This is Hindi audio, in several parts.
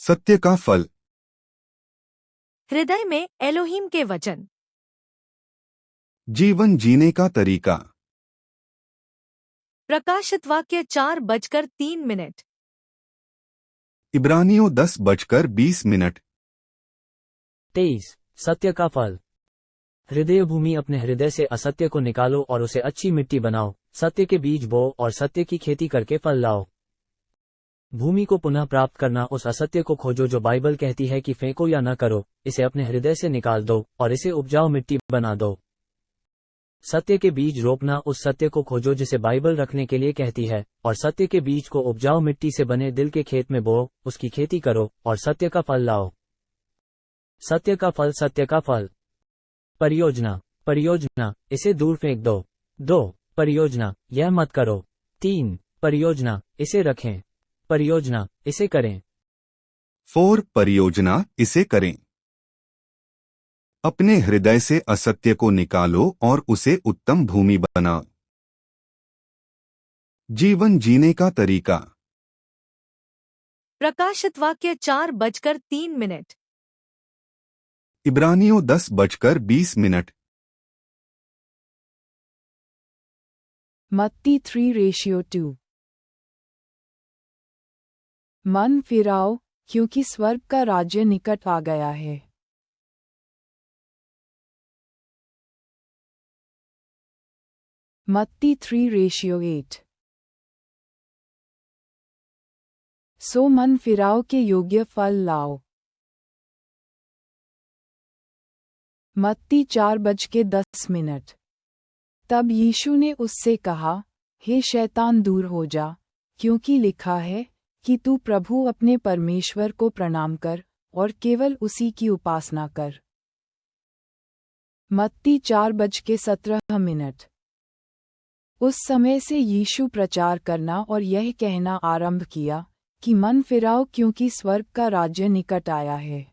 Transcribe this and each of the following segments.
सत्य का फल। हृदय में एलोहीम के वचन। जीवन जीने का तरीका। प्रकाशित वाक्य 4:03। इब्रानियों 10:20। 23। सत्य का फल। हृदय भूमि, अपने हृदय से असत्य को निकालो और उसे अच्छी मिट्टी बनाओ, सत्य के बीज बो और सत्य की खेती करके फल लाओ। भूमि को पुनः प्राप्त करना, उस असत्य को खोजो जो बाइबल कहती है कि फेंको या न करो, इसे अपने हृदय से निकाल दो और इसे उपजाऊ मिट्टी बना दो। सत्य के बीज रोपना, उस सत्य को खोजो जिसे बाइबल रखने के लिए कहती है, और सत्य के बीज को उपजाऊ मिट्टी से बने दिल के खेत में बो, उसकी खेती करो और सत्य का फल लाओ। सत्य का फल। सत्य का फल। परियोजना। परियोजना, इसे दूर फेंक दो। 2 परियोजना, यह मत करो। 3 परियोजना, इसे रखें। परियोजना, इसे करें। 4 परियोजना, इसे करें। अपने हृदय से असत्य को निकालो और उसे उत्तम भूमि बनाओ। जीवन जीने का तरीका। प्रकाशित वाक्य 4:03। इब्रानियों 10:20। मत्ती 3:2। मन फिराओ, क्योंकि स्वर्ग का राज्य निकट आ गया है। मत्ती 3:8। सो मन फिराओ के योग्य फल लाओ। मत्ती 4:10। तब यीशु ने उससे कहा, हे शैतान, दूर हो जा, क्योंकि लिखा है कि तू प्रभु अपने परमेश्वर को प्रणाम कर और केवल उसी की उपासना कर। मत्ती 4:17। उस समय से यीशु प्रचार करना और यह कहना आरंभ किया कि मन फिराओ, क्योंकि स्वर्ग का राज्य निकट आया है।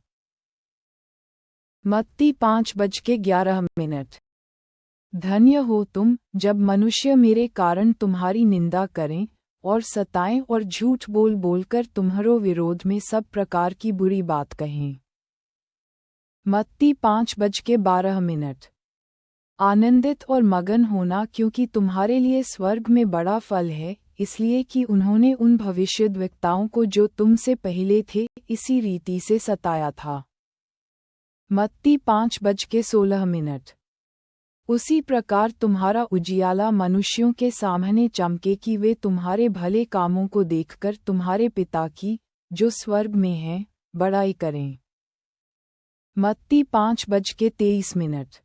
मत्ती 5:11। धन्य हो तुम जब मनुष्य मेरे कारण तुम्हारी निंदा करें और सताएं और झूठ बोल बोलकर तुम्हारो विरोध में सब प्रकार की बुरी बात कहें। मत्ती 5:12। आनंदित और मगन होना, क्योंकि तुम्हारे लिए स्वर्ग में बड़ा फल है, इसलिए कि उन्होंने उन भविष्यद्वक्ताओं को जो तुमसे पहले थे इसी रीति से सताया था। मत्ती 5:16। उसी प्रकार तुम्हारा उजियाला मनुष्यों के सामने चमके कि वे तुम्हारे भले कामों को देखकर तुम्हारे पिता की, जो स्वर्ग में है, बड़ाई करें। मत्ती 5:23।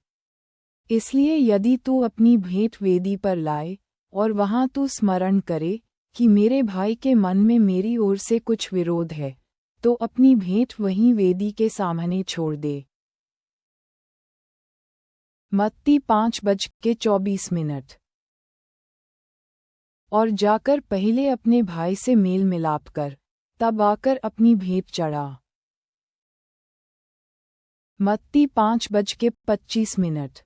इसलिए यदि तू अपनी भेंट वेदी पर लाए और वहां तू स्मरण करे कि मेरे भाई के मन में मेरी ओर से कुछ विरोध है, तो अपनी भेंट वहीं वेदी के सामने छोड़ दे। मत्ती 5:24। और जाकर पहले अपने भाई से मेल मिलाप कर, तब आकर अपनी भेंट चढ़ा। मत्ती 5:25।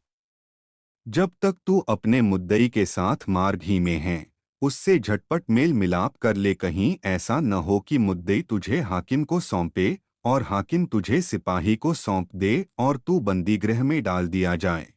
जब तक तू अपने मुद्दई के साथ मार्ग ही में है, उससे झटपट मेल मिलाप कर ले, कहीं ऐसा न हो कि मुद्दई तुझे हाकिम को सौंपे और हाकिम तुझे सिपाही को सौंप दे और तू बंदीगृह में डाल दिया जाए।